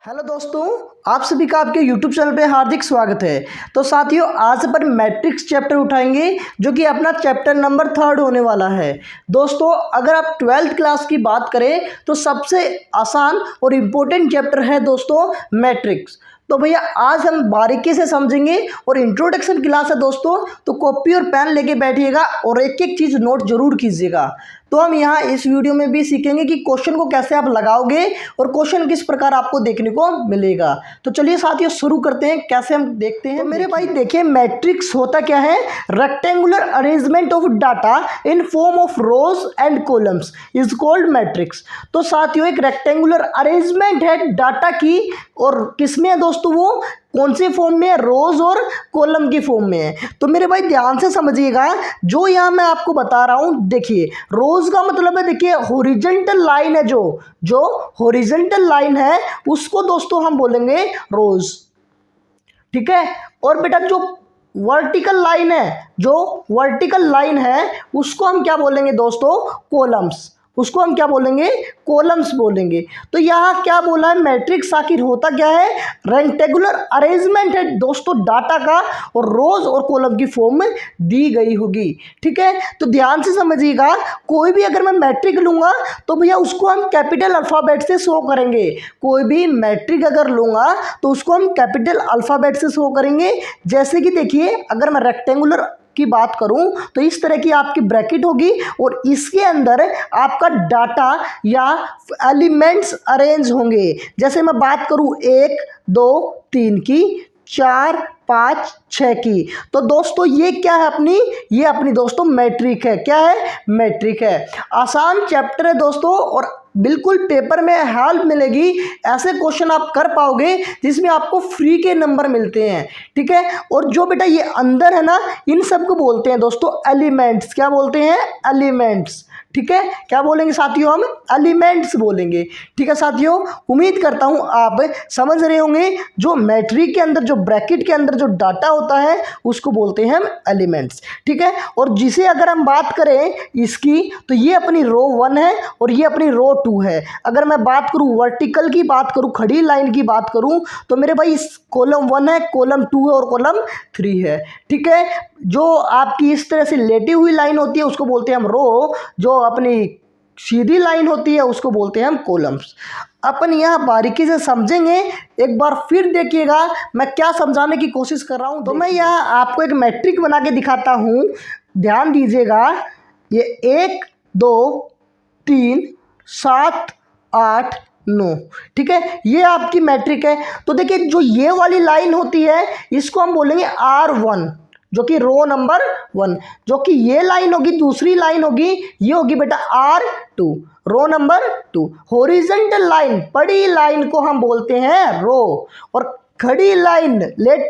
Hello दोस्तों, आप सभी का आपके YouTube चैनल पे हार्दिक स्वागत है। तो साथियों, आज अपन मैट्रिक्स चैप्टर उठाएंगे जो कि अपना चैप्टर नंबर 3 होने वाला है। दोस्तों, अगर आप 12th क्लास की बात करें तो सबसे आसान और इम्पोर्टेंट चैप्टर है दोस्तों मैट्रिक्स। तो भैया आज हम बारीकी से समझेंगे और इंट्रोडक्शन क्लास है दोस्तों, तो कॉपी और पेन लेके बैठिएगा और एक एक चीज़ नोट जरूर कीजिएगा। तो हम यहाँ इस वीडियो में भी सीखेंगे कि क्वेश्चन को कैसे आप लगाओगे और क्वेश्चन किस प्रकार आपको देखने को मिलेगा। तो चलिए साथियों शुरू करते हैं, कैसे हम देखते हैं। तो मेरे भाई देखिए, मैट्रिक्स होता क्या है? Rectangular arrangement of data in form of rows and columns is called matrix. तो साथियों, एक रेक्टेंगुलर अरेंजमेंट है डाटा की, और किसमें है दोस्तों? वो कौन से फॉर्म में है? रोज और कॉलम की फॉर्म में है। तो मेरे भाई ध्यान से समझिएगा, जो यहाँ मैं आपको बता रहा हूँ। देखिए, रोज का मतलब है, देखिए हॉरिजॉन्टल लाइन है, जो हॉरिजॉन्टल लाइन है उसको दोस्तों हम बोलेंगे रोज, ठीक है। और बेटा जो वर्टिकल लाइन है, उसको हम क्या बोलेंगे दोस्तों? कॉलम्स। उसको हम क्या बोलेंगे? कॉलम्स बोलेंगे। तो यहाँ क्या बोला है? मैट्रिक्स आखिर होता क्या है? रेक्टेंगुलर अरेंजमेंट है दोस्तों डाटा का, और रोज और कॉलम की फॉर्म में दी गई होगी, ठीक है। तो ध्यान से समझिएगा, कोई भी अगर मैं मैट्रिक लूंगा तो भैया उसको हम कैपिटल अल्फाबेट से शो करेंगे। कोई भी मैट्रिक अगर लूंगा तो उसको हम कैपिटल अल्फाबेट से शो करेंगे। जैसे कि देखिए, अगर मैं रेक्टेंगुलर की बात करूं तो इस तरह की आपकी ब्रैकेट होगी, और इसके अंदर आपका डाटा या एलिमेंट्स अरेंज होंगे। जैसे मैं बात करूं 1 2 3 की, 4 5 6 की, तो दोस्तों ये क्या है? ये अपनी दोस्तों मैट्रिक है। क्या है? मैट्रिक है। आसान चैप्टर है दोस्तों, और बिल्कुल पेपर में हेल्प मिलेगी। ऐसे क्वेश्चन आप कर पाओगे जिसमें आपको फ्री के नंबर मिलते हैं, ठीक है। और जो बेटा ये अंदर है ना, इन सबको बोलते हैं दोस्तों एलिमेंट्स। क्या बोलते हैं? एलिमेंट्स, ठीक है। क्या बोलेंगे साथियों? हम एलिमेंट्स बोलेंगे, ठीक है साथियों। उम्मीद करता हूं आप समझ रहे होंगे। जो मैट्रिक के अंदर, जो ब्रैकेट के अंदर जो डाटा होता है उसको बोलते हैं हम एलिमेंट्स, ठीक है। और जिसे अगर हम बात करें इसकी, तो ये अपनी रो 1 है और ये अपनी रो 2 है। अगर मैं बात करूं वर्टिकल की बात करूं, खड़ी लाइन की बात करूं, तो मेरे भाई कॉलम 1 है, कॉलम 2 है और कॉलम 3 है, ठीक है। जो आपकी इस तरह से लेटी हुई लाइन होती है उसको बोलते हैं हम रो, जो अपनी सीधी लाइन होती है उसको बोलते हैं हम कॉलम्स। अपन यहाँ बारीकी से समझेंगे। एक बार फिर देखिएगा मैं क्या समझाने की कोशिश कर रहा हूँ। तो मैं यहाँ आपको एक मैट्रिक बना के दिखाता हूँ, ध्यान दीजिएगा। ये 1 2 3 7 8 9, ठीक है। ये आपकी मैट्रिक है। तो देखिए, जो ये वाली लाइन होती है इसको हम बोलेंगे R1, जो कि रो नंबर 1। जो कि ये लाइन होगी, दूसरी लाइन होगी, ये होगी बेटा R2, row number 2। Horizontal line, बड़ी लाइन को हम बोलते हैं रो, और खड़ी लाइन,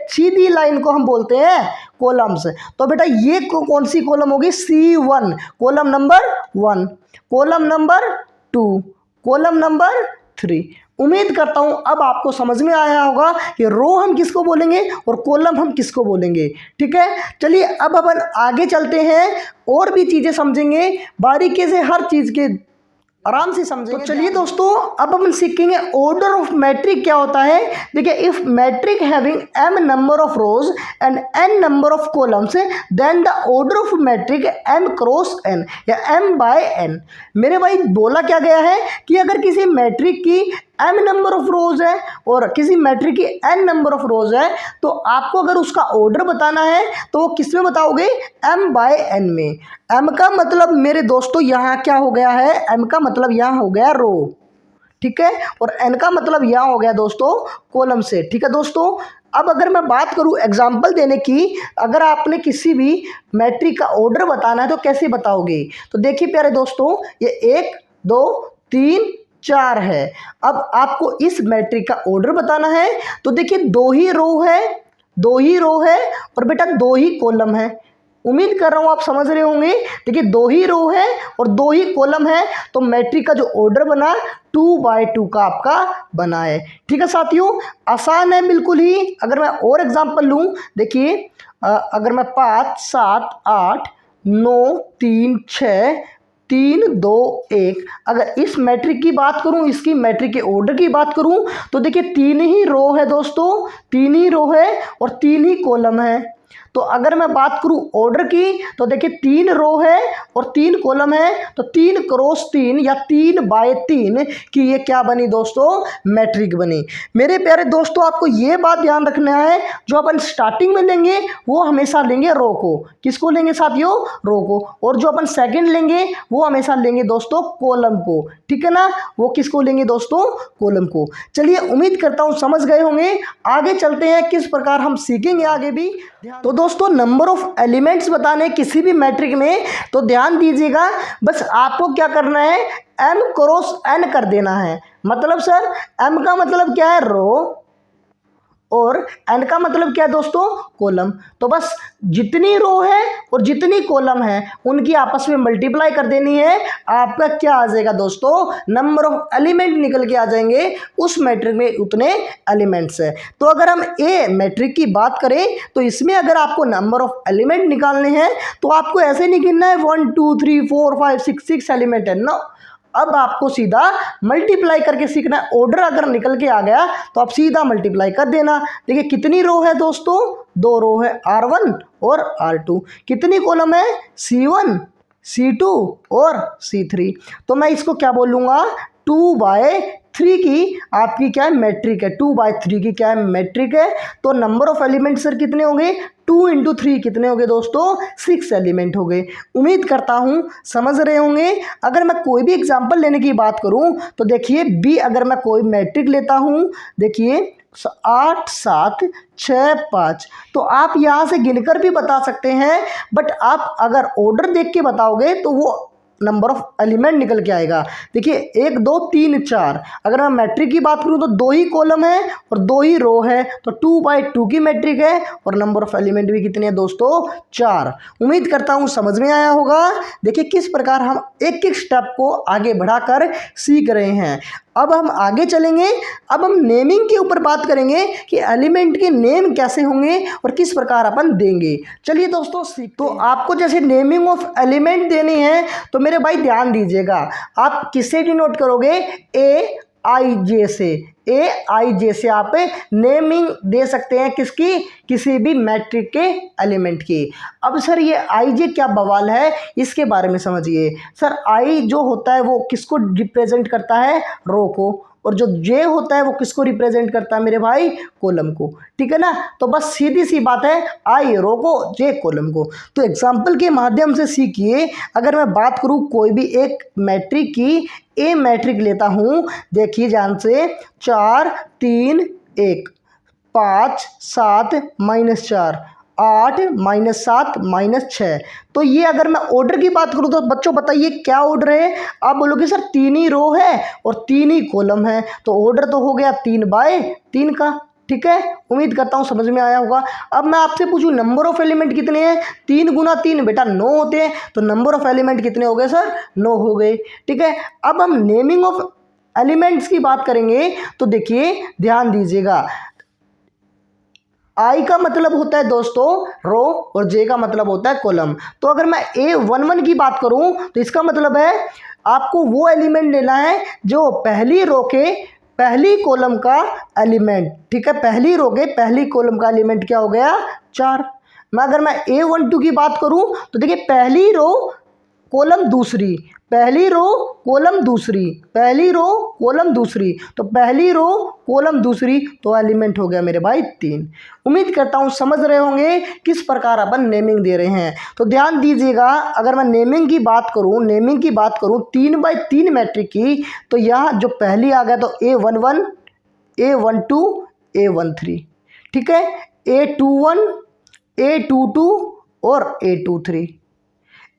सीधी लाइन को हम बोलते हैं कॉलम्स। तो बेटा ये कौन सी कॉलम होगी? C1, column number 1, column number 2, column number 3। उम्मीद करता हूं अब आपको समझ में आया होगा कि रो हम किसको बोलेंगे और कॉलम हम किसको बोलेंगे, ठीक है। चलिए अब अपन आगे चलते हैं, और भी चीज़ें समझेंगे बारीकी से, हर चीज़ के आराम से समझेंगे। तो चलिए दोस्तों, अब हम सीखेंगे ऑर्डर ऑफ मैट्रिक क्या होता है। देखिए, if matrix having m number of rows and n number of columns, then the order of matrix m cross n या m बाय n। मेरे भाई बोला क्या गया है कि अगर किसी मैट्रिक की m नंबर ऑफ रोज है और किसी मैट्रिक की n नंबर ऑफ रोज है, तो आपको अगर उसका ऑर्डर बताना है तो वो किस में बताओगे? m बाय n में। m का मतलब मेरे दोस्तों यहाँ क्या हो गया है? m का मतलब यहाँ हो गया रो, ठीक है। और n का मतलब यहाँ हो गया दोस्तों कॉलम से, ठीक है दोस्तों। अब अगर मैं बात करूँ एग्जाम्पल देने की, अगर आपने किसी भी मैट्रिक का ऑर्डर बताना है तो कैसे बताओगे? तो देखिए प्यारे दोस्तों, ये 1 2 3 4 है। अब आपको इस मैट्रिक का ऑर्डर बताना है, तो देखिए 2 ही रो है और बेटा 2 ही कॉलम है। उम्मीद कर रहा हूँ आप समझ रहे होंगे। देखिए 2 ही रो है और 2 ही कॉलम है, तो मैट्रिक का जो ऑर्डर बना 2/2 का आपका बना है, ठीक है साथियों। आसान है बिल्कुल ही। अगर मैं और एग्जांपल लूँ, देखिए अगर मैं 5 7 8 9 3 6 3 2 1। अगर इस मैट्रिक की बात करूं, इसकी मैट्रिक के ऑर्डर की बात करूं, तो देखिए 3 ही रो है दोस्तों, 3 ही रो है और 3 ही कॉलम है। तो अगर मैं बात करूं ऑर्डर की, तो देखिए 3 रो है और 3 कॉलम है, तो 3 क्रॉस 3 या 3 बाय 3 की ये क्या बनी दोस्तों, मैट्रिक बनी। मेरे प्यारे दोस्तों, आपको ये बात ध्यान रखना है, जो अपन स्टार्टिंग में लेंगे वो हमेशा लेंगे रो को। किसको लेंगे साथियों, रो को। और जो अपन सेकंड लेंगे वो हमेशा लेंगे दोस्तों कॉलम को, ठीक है ना। वो किसको लेंगे दोस्तों, कॉलम को। चलिए, उम्मीद करता हूँ समझ गए होंगे। आगे चलते हैं, किस प्रकार हम सीखेंगे आगे भी। तो दोस्तों, नंबर ऑफ एलिमेंट्स बताने किसी भी मैट्रिक में, तो ध्यान दीजिएगा, बस आपको क्या करना है, m क्रॉस n कर देना है। मतलब सर m का मतलब क्या है, रो, और n का मतलब क्या है दोस्तों, कॉलम। तो बस जितनी रो है और जितनी कॉलम है उनकी आपस में मल्टीप्लाई कर देनी है। आपका क्या आ जाएगा दोस्तों, नंबर ऑफ एलिमेंट निकल के आ जाएंगे। उस मैट्रिक में उतने एलिमेंट्स है। तो अगर हम ए मैट्रिक की बात करें, तो इसमें अगर आपको नंबर ऑफ एलिमेंट निकालने हैं तो आपको ऐसे नहीं गिनना है 1 2 3 4 5 6 एलिमेंट है ना। अब आपको सीधा मल्टीप्लाई करके सीखना है। ऑर्डर अगर निकल के आ गया तो आप सीधा मल्टीप्लाई कर देना। देखिए कितनी रो है दोस्तों, 2 रो है, R1 और R2। कितनी कॉलम है, C1 C2 और C3। तो मैं इसको क्या बोलूँगा, 2/3 की आपकी क्या है, मैट्रिक है। 2/3 की क्या है, मैट्रिक है। तो नंबर ऑफ एलिमेंट सर कितने होंगे, 2 × 3 कितने हो गए दोस्तों, 6 एलिमेंट हो गए। उम्मीद करता हूँ समझ रहे होंगे। अगर मैं कोई भी एग्जांपल लेने की बात करूँ, तो देखिए बी, अगर मैं कोई मैट्रिक लेता हूँ, देखिए 8 7 6 5, तो आप यहाँ से गिनकर भी बता सकते हैं। बट आप अगर ऑर्डर देख के बताओगे तो वो नंबर ऑफ एलिमेंट निकल के आएगा। देखिए 1 2 3 4। अगर मैं मैट्रिक की बात करूं तो 2 ही कॉलम है और 2 ही रो है, तो 2/2 की मैट्रिक है। और नंबर ऑफ एलिमेंट भी कितने हैं दोस्तों, 4। उम्मीद करता हूं समझ में आया होगा। देखिए किस प्रकार हम एक एक स्टेप को आगे बढ़ाकर सीख रहे हैं। अब हम आगे चलेंगे। अब हम नेमिंग के ऊपर बात करेंगे कि एलिमेंट के नेम कैसे होंगे और किस प्रकार अपन देंगे। चलिए दोस्तों, तो आपको जैसे नेमिंग ऑफ एलिमेंट देनी है, तो मेरे भाई ध्यान दीजिएगा, आप किससे डिनोट करोगे, AIJ से। AIJ से आप नेमिंग दे सकते हैं किसकी, किसी भी मैट्रिक के एलिमेंट की। अब सर ये IJ क्या बवाल है, इसके बारे में समझिए। सर I जो होता है वो किसको रिप्रेजेंट करता है, रो को, और जो J होता है वो किसको रिप्रेजेंट करता है मेरे भाई, कॉलम को, ठीक है ना। तो बस सीधी सी बात है, I रो को, J कॉलम को। तो एग्जाम्पल के माध्यम से सीखिए। अगर मैं बात करूँ कोई भी एक मैट्रिक की, A मैट्रिक लेता हूँ, देखिए ध्यान से, 4 3 1 5 7 -4 8 -7 -6। तो ये अगर मैं ऑर्डर की बात करूँ तो बच्चों बताइए क्या ऑर्डर है। आप बोलोगे सर 3 ही रो है और 3 ही कॉलम है, तो ऑर्डर तो हो गया 3/3 का, ठीक है। उम्मीद करता हूँ समझ में आया होगा। अब मैं आपसे पूछूं नंबर ऑफ एलिमेंट कितने हैं, 3 × 3 बेटा 9 होते हैं। तो नंबर ऑफ एलिमेंट कितने हो गए सर, 9 हो गए, ठीक है। अब हम नेमिंग ऑफ एलिमेंट्स की बात करेंगे, तो देखिए ध्यान दीजिएगा, I का मतलब होता है दोस्तों रो और J का मतलब होता है कॉलम। तो अगर मैं A11 की बात करूं, तो इसका मतलब है आपको वो एलिमेंट लेना है जो पहली रो के पहली कॉलम का एलिमेंट, ठीक है। पहली रो के पहली कॉलम का एलिमेंट क्या हो गया, 4। अगर मैं A12 की बात करूं, तो देखिए पहली रो कॉलम दूसरी, पहली रो कॉलम दूसरी, पहली रो कॉलम दूसरी, तो पहली रो कॉलम दूसरी, तो एलिमेंट हो गया मेरे भाई 3। उम्मीद करता हूँ समझ रहे होंगे किस प्रकार अपन नेमिंग दे रहे हैं। तो ध्यान दीजिएगा, अगर मैं नेमिंग की बात करूँ 3/3 मैट्रिक की, तो यहाँ जो पहली आ गया तो A11 A12 A13, ठीक है। A21 A22 और A23,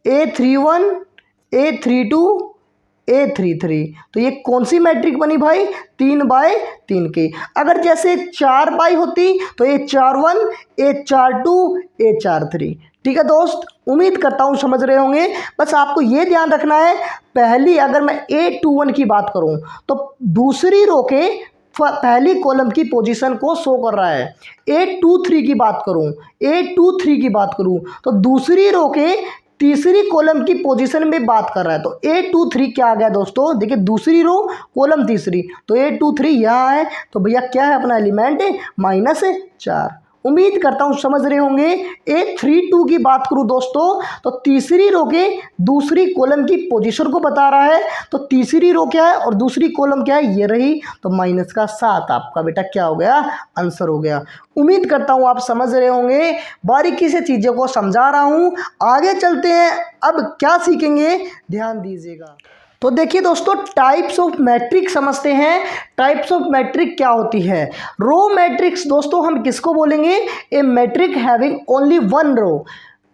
A31 A32 A33। तो ये कौन सी मैट्रिक बनी भाई, 3/3 की। अगर जैसे 4/, होती तो A41 A42 A43, ठीक है दोस्त। उम्मीद करता हूँ समझ रहे होंगे। बस आपको ये ध्यान रखना है, पहली अगर मैं A21 की बात करूँ तो दूसरी रो के पहली कॉलम की पोजीशन को शो कर रहा है। A23 की बात करूं तो दूसरी रो के तीसरी कॉलम की पोजीशन में बात कर रहा है। तो A23 क्या आ गया दोस्तों, देखिए दूसरी रो कॉलम तीसरी, तो A23 यहाँ है, तो भैया क्या है अपना एलिमेंट -4। उम्मीद करता हूँ समझ रहे होंगे। A32 की बात करूँ दोस्तों तो तीसरी रो के दूसरी कॉलम की पोजीशन को बता रहा है। तो तीसरी रो क्या है और दूसरी कॉलम क्या है, ये रही, तो -7 आपका बेटा क्या हो गया, आंसर हो गया। उम्मीद करता हूँ आप समझ रहे होंगे, बारीकी से चीज़ों को समझा रहा हूँ। आगे चलते हैं, अब क्या सीखेंगे ध्यान दीजिएगा। तो देखिए दोस्तों, टाइप्स ऑफ मैट्रिक्स समझते हैं। टाइप्स ऑफ मैट्रिक क्या होती है। रो मैट्रिक्स दोस्तों हम किसको बोलेंगे, ए matric having only one row.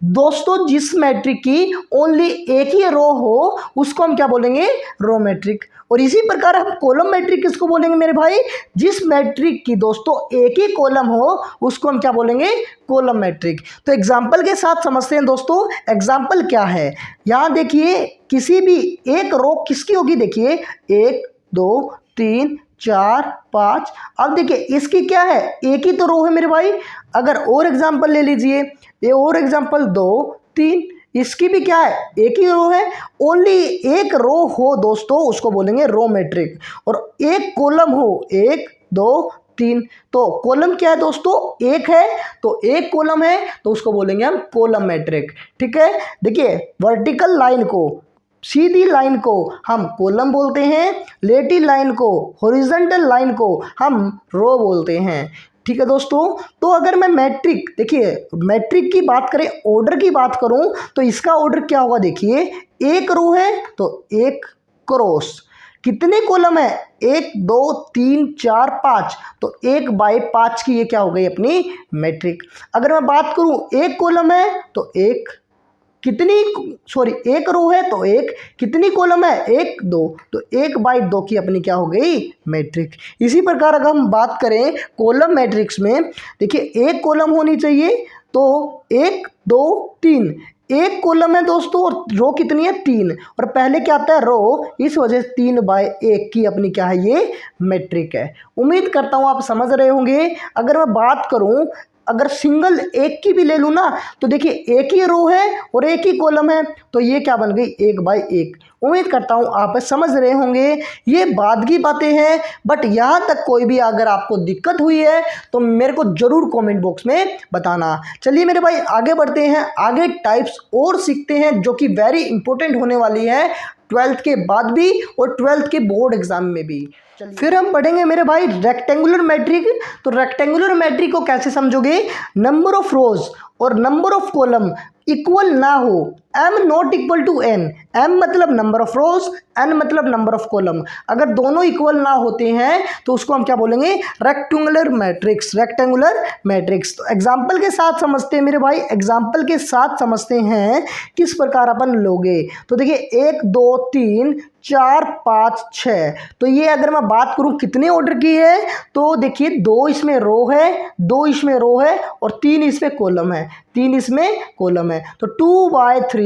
दोस्तों जिस मैट्रिक की ओनली एक ही रो हो उसको हम क्या बोलेंगे, रो मैट्रिक। और इसी प्रकार हम कॉलम मैट्रिक किसको बोलेंगे मेरे भाई, जिस मैट्रिक की दोस्तों एक ही कॉलम हो उसको हम क्या बोलेंगे, कॉलम मैट्रिक। तो एग्जाम्पल के साथ समझते हैं दोस्तों। एग्जाम्पल क्या है, यहाँ देखिए किसी भी एक रो किसकी होगी, देखिए 1 2 3 4 5। अब देखिए इसकी क्या है, एक ही तो रो है मेरे भाई। अगर और एग्जाम्पल ले लीजिए, ये और एग्जाम्पल 2 3, इसकी भी क्या है, एक ही रो है। ओनली एक रो हो दोस्तों उसको बोलेंगे रो मैट्रिक। और एक कॉलम हो 1 2 3, तो कॉलम क्या है दोस्तों, एक है, तो एक कॉलम है तो उसको बोलेंगे हम कॉलम मैट्रिक। ठीक है, देखिए वर्टिकल लाइन को, सीधी लाइन को हम कॉलम बोलते हैं, लेटी लाइन को, हॉरिजॉन्टल लाइन को हम रो बोलते हैं। ठीक है दोस्तों, तो अगर मैं मैट्रिक, देखिए मैट्रिक की बात करें, ऑर्डर की बात करूं तो इसका ऑर्डर क्या होगा, देखिए एक रो है तो एक क्रॉस, कितने कॉलम है 1 2 3 4 5, तो 1/5 की ये क्या हो गई अपनी मैट्रिक। अगर मैं बात करूं एक कॉलम है तो एक, कितनी एक रो है तो एक, कितनी कॉलम है 1 2, तो 1/2 की अपनी क्या हो गई मैट्रिक। इसी प्रकार अगर हम बात करें कॉलम मैट्रिक्स में, देखिए एक कॉलम होनी चाहिए तो 1 2 3, एक कॉलम है दोस्तों और रो कितनी है 3, और पहले क्या आता है रो, इस वजह से 3/1 की अपनी क्या है ये मैट्रिक है। उम्मीद करता हूँ आप समझ रहे होंगे। अगर मैं बात करूँ, अगर सिंगल एक की भी ले लूँ ना, तो देखिए एक ही रो है और एक ही कॉलम है, तो ये क्या बन गई 1/1। उम्मीद करता हूँ आप समझ रहे होंगे। ये बाद की बातें हैं, बट यहाँ तक कोई भी अगर आपको दिक्कत हुई है तो मेरे को ज़रूर कमेंट बॉक्स में बताना। चलिए मेरे भाई आगे बढ़ते हैं, आगे टाइप्स और सीखते हैं जो कि वेरी इंपॉर्टेंट होने वाली है 12th के बाद भी और 12th के बोर्ड एग्जाम में भी। फिर हम पढ़ेंगे मेरे भाई रेक्टेंगुलर मैट्रिक। तो रेक्टेंगुलर मैट्रिक को कैसे समझोगे, नंबर ऑफ रोज और नंबर ऑफ कॉलम इक्वल ना हो, m not equal to n, m मतलब नंबर ऑफ रोज, n मतलब नंबर ऑफ कॉलम, अगर दोनों इक्वल ना होते हैं तो उसको हम क्या बोलेंगे, रेक्टेंगुलर मैट्रिक्स। रेक्टेंगुलर मैट्रिक्स तो एग्जाम्पल के साथ समझते हैं मेरे भाई, एग्जाम्पल के साथ समझते हैं किस प्रकार अपन लोगे। तो देखिए 1 2 3 4 5 6, तो ये अगर मैं बात करूं कितने ऑर्डर की है, तो देखिए 2 इसमें रो है, 2 इसमें रो है और 3 इसमें कॉलम है, 3 इसमें कॉलम है, तो 2/3।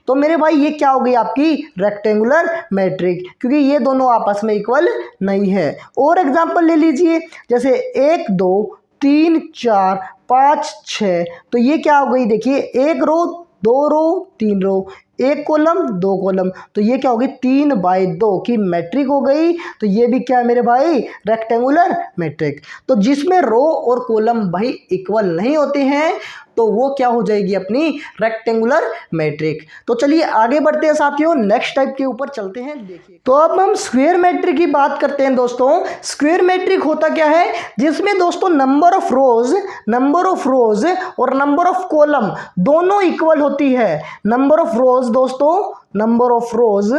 तो मेरे भाई ये क्या हो गई आपकी रेक्टेंगुलर मैट्रिक, क्योंकि ये दोनों आपस में इक्वल नहीं है। और एग्जांपल ले लीजिए, जैसे 1 2 3 4 5 6, तो ये क्या हो गई, देखिए 1 रो 2 रो 3 रो, 1 कॉलम 2 कॉलम, तो ये क्या होगी 3/2 की मैट्रिक हो गई। तो ये भी क्या है मेरे भाई, रेक्टेंगुलर मैट्रिक। तो जिसमें रो और कॉलम भाई इक्वल नहीं होते हैं तो वो क्या हो जाएगी अपनी रेक्टेंगुलर मैट्रिक। तो चलिए आगे बढ़ते हैं साथियों, नेक्स्ट टाइप के ऊपर चलते हैं। देखिए तो अब हम स्क्वायर मैट्रिक की बात करते हैं दोस्तों। स्क्वायर मैट्रिक होता क्या है, जिसमें दोस्तों नंबर ऑफ रोज और नंबर ऑफ कॉलम दोनों इक्वल होती है। नंबर ऑफ रोज दोस्तों, नंबर ऑफ रोज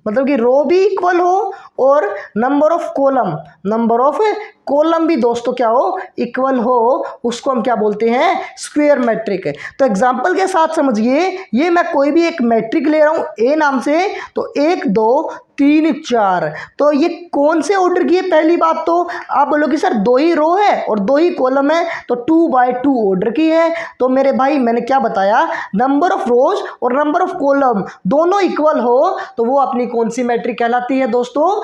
मतलब कि रो भी इक्वल हो और नंबर ऑफ कॉलम भी दोस्तों क्या हो, इक्वल हो, उसको हम क्या बोलते हैं, स्क्वायर मैट्रिक। तो एग्जांपल के साथ समझिए, ये मैं कोई भी एक मैट्रिक ले रहा हूँ ए नाम से, तो 1 2 3 4, तो ये कौन से ऑर्डर की है, पहली बात तो आप बोलोगे सर 2 ही रो है और 2 ही कॉलम है, तो 2/2 ऑर्डर की है। तो मेरे भाई मैंने क्या बताया, नंबर ऑफ रोज और नंबर ऑफ कॉलम दोनों इक्वल हो तो वो अपनी कौन सी मैट्रिक कहलाती है दोस्तों,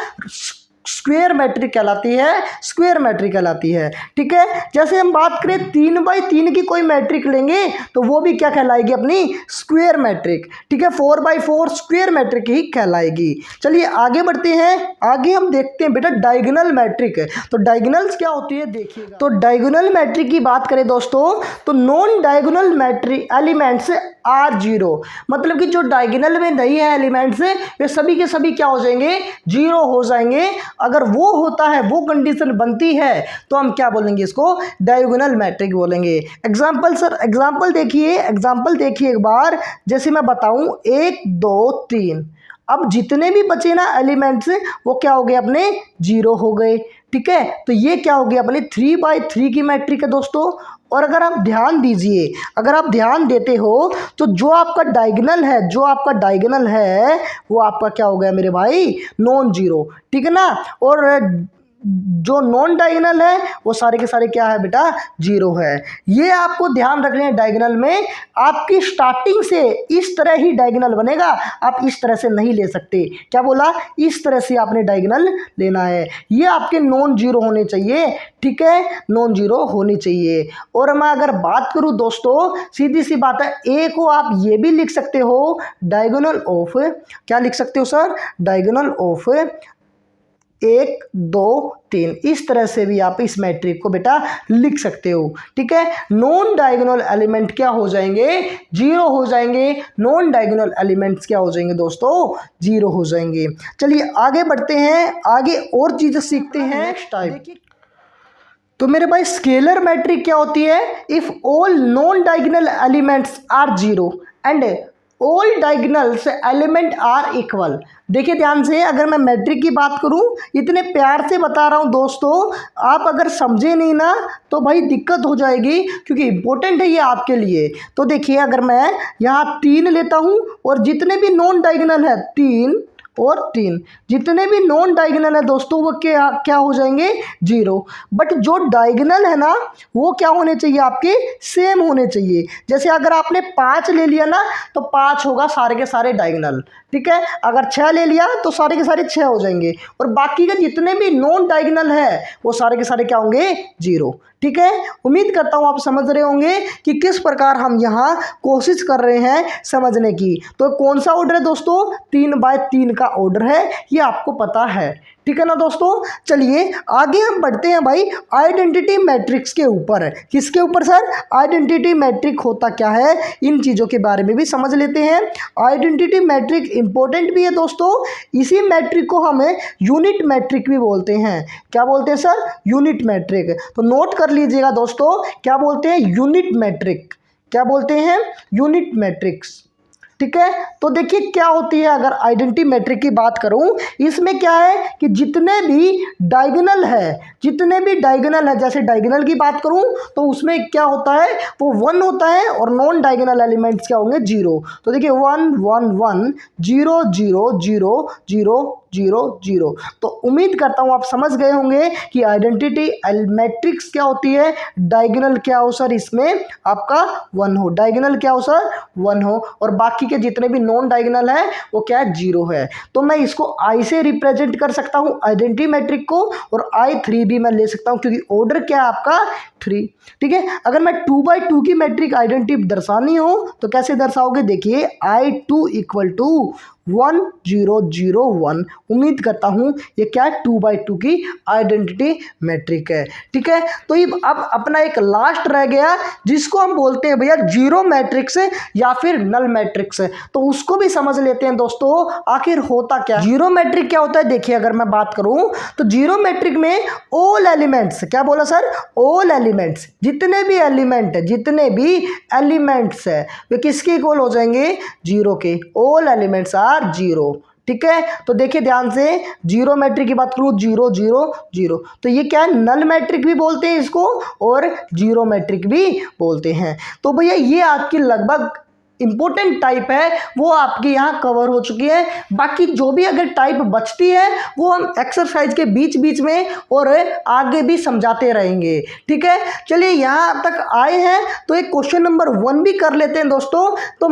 स्क्वायर मैट्रिक कहलाती है, स्क्वायर मैट्रिक कहलाती है। ठीक है, जैसे हम बात करें 3x3 की कोई मैट्रिक लेंगे तो वो भी क्या कहलाएगी अपनी स्क्वायर मैट्रिक। ठीक है, 4x4 स्क्वायर मैट्रिक ही कहलाएगी। चलिए आगे बढ़ते हैं, आगे हम देखते हैं बेटा डायगोनल मैट्रिक। तो डायगोनल्स क्या होती है देखिएगा। तो डायगोनल मैट्रिक की बात करें दोस्तों तो non diagonal matrix elements are zero, मतलब कि जो डायगोनल में नहीं है एलिमेंट्स वे सभी के सभी क्या हो जाएंगे, जीरो हो जाएंगे। अगर वो होता है, वो कंडीशन बनती है तो हम क्या बोलेंगे, इसको डायगोनल मैट्रिक बोलेंगे। एग्जांपल सर, एग्जांपल देखिए, एग्जांपल देखिए एक बार, जैसे मैं बताऊं 1 2 3, अब जितने भी बचे ना एलिमेंट्स वो क्या हो गए अपने, जीरो हो गए। ठीक है, तो ये क्या हो गया अपने 3x3 की मैट्रिक है दोस्तों। और अगर आप ध्यान दीजिए, अगर आप ध्यान देते हो तो जो आपका डायगोनल है, जो आपका डायगोनल है वो आपका क्या हो गया मेरे भाई, नॉन जीरो। ठीक है ना, और जो नॉन डायगोनल है वो सारे के सारे क्या है बेटा, जीरो है। ये आपको ध्यान रखना है, डायगोनल में आपकी स्टार्टिंग से इस तरह ही डायगोनल बनेगा, आप इस तरह से नहीं ले सकते। क्या बोला, इस तरह से आपने डायगोनल लेना है। ये आपके नॉन जीरो होने चाहिए। ठीक है, नॉन जीरो होनी चाहिए। और मैं अगर बात करूं दोस्तों, सीधी सी बात है, ए को आप ये भी लिख सकते हो डायगोनल ऑफ, क्या लिख सकते हो सर, डायगोनल ऑफ 1 2 3, इस तरह से भी आप इस मैट्रिक को बेटा लिख सकते हो। ठीक है, नॉन डायगोनल एलिमेंट क्या हो जाएंगे, जीरो हो जाएंगे। नॉन डायगोनल एलिमेंट्स क्या हो जाएंगे दोस्तों, जीरो हो जाएंगे। चलिए आगे बढ़ते हैं, आगे और चीजें सीखते हैं। नेक्स्ट टाइप, तो मेरे भाई स्केलर मैट्रिक क्या होती है, if all non diagonal elements are zero and all diagonals element are equal. देखिए ध्यान से, अगर मैं मैट्रिक की बात करूं, इतने प्यार से बता रहा हूं दोस्तों, आप अगर समझे नहीं ना तो भाई दिक्कत हो जाएगी, क्योंकि इंपॉर्टेंट है ये आपके लिए। तो देखिए, अगर मैं यहाँ 3 लेता हूं और जितने भी नॉन डायगोनल है 3 और 3, जितने भी नॉन डायगोनल है दोस्तों वो क्या क्या हो जाएंगे, जीरो। बट जो डायगोनल है ना वो क्या होने चाहिए, आपके सेम होने चाहिए। जैसे अगर आपने 5 ले लिया ना तो 5 होगा सारे के सारे डायगोनल। ठीक है, अगर 6 ले लिया तो सारे के सारे 6 हो जाएंगे, और बाकी के जितने भी नॉन डायगोनल है वो सारे के सारे क्या होंगे, जीरो। ठीक है, उम्मीद करता हूँ आप समझ रहे होंगे कि किस प्रकार हम यहाँ कोशिश कर रहे हैं समझने की। तो कौन सा ऑर्डर है दोस्तों, 3x3 का ऑर्डर है, ये आपको पता है। ठीक है ना दोस्तों, चलिए आगे हम बढ़ते हैं भाई आइडेंटिटी मैट्रिक्स के ऊपर। किसके ऊपर सर, आइडेंटिटी मैट्रिक होता क्या है, इन चीज़ों के बारे में भी समझ लेते हैं। आइडेंटिटी मैट्रिक इंपॉर्टेंट भी है दोस्तों, इसी मैट्रिक को हमें यूनिट मैट्रिक भी बोलते हैं। क्या बोलते हैं सर, यूनिट मैट्रिक। तो नोट कर लीजिएगा दोस्तों, क्या बोलते हैं, यूनिट मैट्रिक। क्या बोलते हैं, यूनिट मैट्रिक्स। ठीक है, तो देखिए क्या होती है, अगर आइडेंटिटी मैट्रिक की बात करूं, इसमें क्या है कि जितने भी डायगोनल है, जितने भी डायगोनल है, जैसे डायगोनल की बात करूं तो उसमें क्या होता है, वो 1 होता है, और नॉन डायगोनल एलिमेंट्स क्या होंगे, जीरो। तो देखिए 1 1 1 0 0 0 0 0 0। तो उम्मीद करता हूं आप समझ गए होंगे कि आइडेंटिटी मैट्रिक्स क्या होती है। डायगोनल क्या हो सर, इसमें आपका 1 हो, डायगोनल क्या हो सर, 1 हो, और बाकी के जितने भी नॉन डायगोनल है वो क्या है, जीरो है। तो मैं इसको आई से रिप्रेजेंट कर सकता हूं आइडेंटिटी मैट्रिक को, और I3 भी मैं ले सकता हूं, क्योंकि ऑर्डर क्या है आपका 3। ठीक है, अगर मैं 2x2 की मैट्रिक आइडेंटिटी दर्शानी हो तो कैसे दर्शाओगे, देखिए I2 = 1 0 0 1। उम्मीद करता हूं ये क्या है, 2x2 की आइडेंटिटी मैट्रिक है। ठीक है, तो ये अब अपना एक लास्ट रह गया जिसको हम बोलते हैं भैया जीरो मैट्रिक्स या फिर नल मैट्रिक्स। तो उसको भी समझ लेते हैं दोस्तों, आखिर होता क्या जीरो मैट्रिक क्या होता है। देखिए अगर मैं बात करूं तो जीरो मैट्रिक में ऑल एलिमेंट्स, क्या बोला सर, ऑल एलिमेंट्स, जितने भी एलिमेंट है, जितने भी एलिमेंट्स है वे किसके इक्वल हो जाएंगे, जीरो के। All elements are zero. ठीक है, तो देखिए ध्यान से, जीरो मैट्रिक की बात करूं 0 0 0, तो ये क्या है, नल मैट्रिक भी बोलते हैं इसको और जीरो मैट्रिक भी बोलते हैं। तो भैया ये आपकी लगभग इंपॉर्टेंट टाइप है वो आपकी यहाँ कवर हो चुकी है। बाकी जो भी अगर टाइप बचती है वो हम एक्सरसाइज के बीच बीच में और आगे भी समझाते रहेंगे। ठीक है, चलिए यहाँ तक आए हैं तो एक क्वेश्चन नंबर 1 भी कर लेते हैं दोस्तों। तो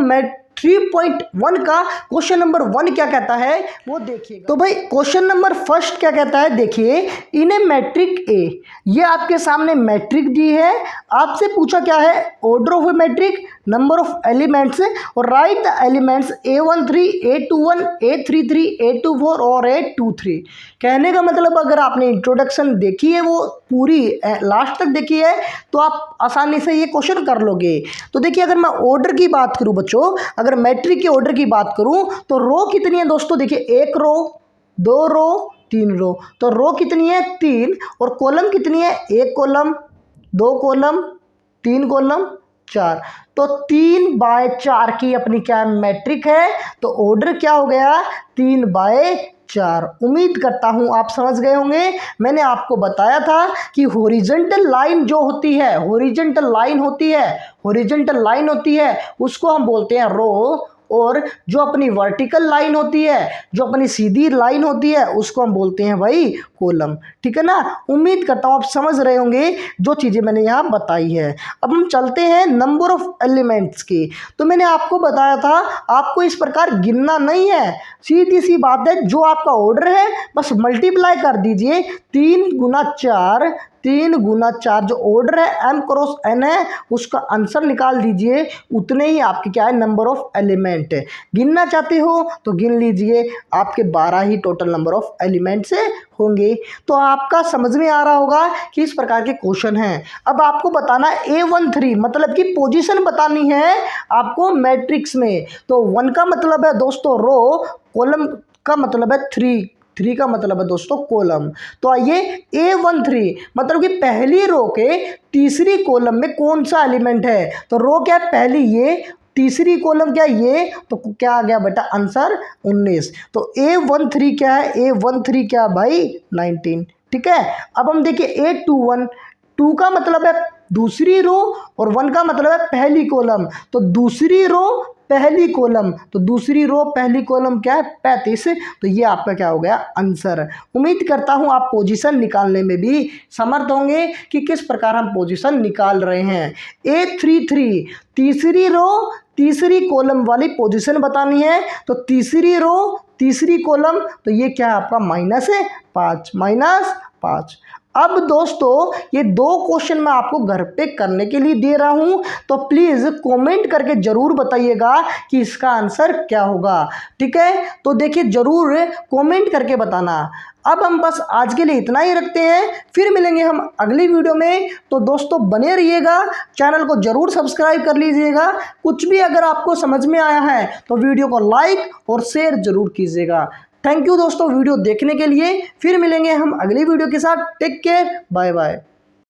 3.1 का क्वेश्चन नंबर 1 क्या कहता है वो देखिएगा। तो भाई क्वेश्चन नंबर फर्स्ट क्या कहता है, देखिए इन ए मैट्रिक ए, ये आपके सामने मैट्रिक दी है, आपसे पूछा क्या है, order of a matrix, number of elements और write the elements A13, A21, A33, A24 और A23। कहने का मतलब अगर आपने इंट्रोडक्शन देखी है वो पूरी लास्ट तक देखी है तो आप आसानी से ये क्वेश्चन कर लोगे। तो देखिए अगर मैं ऑर्डर की बात करूं बच्चों, अगर मैट्रिक के ऑर्डर की बात करूं तो रो कितनी है दोस्तों, देखिए 1 रो, 2 रो, 3 रो, तो रो कितनी है 3 और कॉलम कितनी है 1 कॉलम, 2 कॉलम, 3 कॉलम, 4। तो 3/4 की अपनी क्या मैट्रिक है, तो ऑर्डर क्या हो गया 3/4। उम्मीद करता हूं आप समझ गए होंगे। मैंने आपको बताया था कि हॉरिजॉन्टल लाइन जो होती है, हॉरिजॉन्टल लाइन होती है उसको हम बोलते हैं रो, और जो अपनी वर्टिकल लाइन होती है, जो अपनी सीधी लाइन होती है उसको हम बोलते हैं भाई कॉलम। ठीक है ना, उम्मीद करता हूँ आप समझ रहे होंगे जो चीज़ें मैंने यहाँ बताई है। अब हम चलते हैं नंबर ऑफ एलिमेंट्स की। तो मैंने आपको बताया था आपको इस प्रकार गिनना नहीं है, सीधी सी बात है, जो आपका ऑर्डर है बस मल्टीप्लाई कर दीजिए, 3 × 4 जो ऑर्डर है m क्रॉस n है उसका आंसर निकाल दीजिए, उतने ही आपके क्या है नंबर ऑफ एलिमेंट है। गिनना चाहते हो तो गिन लीजिए, आपके 12 ही टोटल नंबर ऑफ एलिमेंट से होंगे। तो आपका समझ में आ रहा होगा कि इस प्रकार के क्वेश्चन हैं। अब आपको बताना A13 मतलब कि पोजीशन बतानी है आपको मैट्रिक्स में। तो 1 का मतलब है दोस्तों रो, कॉलम का मतलब है 3 का मतलब है दोस्तों कॉलम। तो आइए A13 मतलब कि पहली रो के तीसरी कॉलम में कौन सा एलिमेंट है, तो रो क्या है पहली ये, तीसरी कॉलम क्या ये, तो क्या आ गया बेटा आंसर 19। तो A13 क्या है, A13 क्या भाई 19। ठीक है, अब हम देखिए A21, 2 का मतलब है दूसरी रो और 1 का मतलब है पहली कॉलम, तो दूसरी रो पहली कॉलम, तो दूसरी रो पहली कॉलम क्या है 35। तो ये आपका क्या हो गया आंसर। उम्मीद करता हूं आप पोजीशन निकालने में भी समर्थ होंगे कि किस प्रकार हम पोजीशन निकाल रहे हैं। A33 तीसरी रो तीसरी कॉलम वाली पोजीशन बतानी है, तो तीसरी रो तीसरी कॉलम, तो ये क्या है आपका -5। अब दोस्तों ये 2 क्वेश्चन मैं आपको घर पे करने के लिए दे रहा हूं, तो प्लीज़ कमेंट करके ज़रूर बताइएगा कि इसका आंसर क्या होगा। ठीक है, तो देखिए ज़रूर कमेंट करके बताना। अब हम बस आज के लिए इतना ही रखते हैं, फिर मिलेंगे हम अगली वीडियो में। तो दोस्तों बने रहिएगा, चैनल को ज़रूर सब्सक्राइब कर लीजिएगा। कुछ भी अगर आपको समझ में आया है तो वीडियो को लाइक और शेयर ज़रूर कीजिएगा। थैंक यू दोस्तों वीडियो देखने के लिए, फिर मिलेंगे हम अगली वीडियो के साथ। Take care, bye bye.